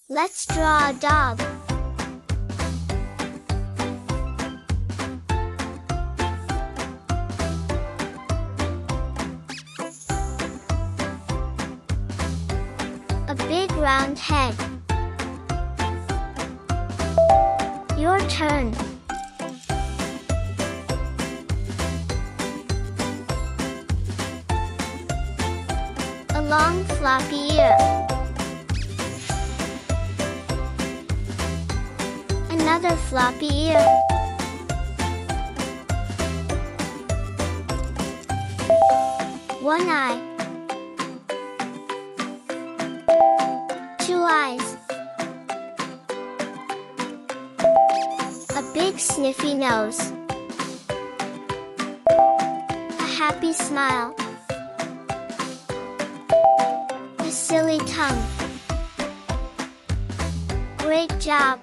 Let's draw a dog. A big round head. Your turn. A long floppy ear. Another floppy ear. One eye. Two eyes. A big sniffy nose. A happy smile. A silly tongue. Great job!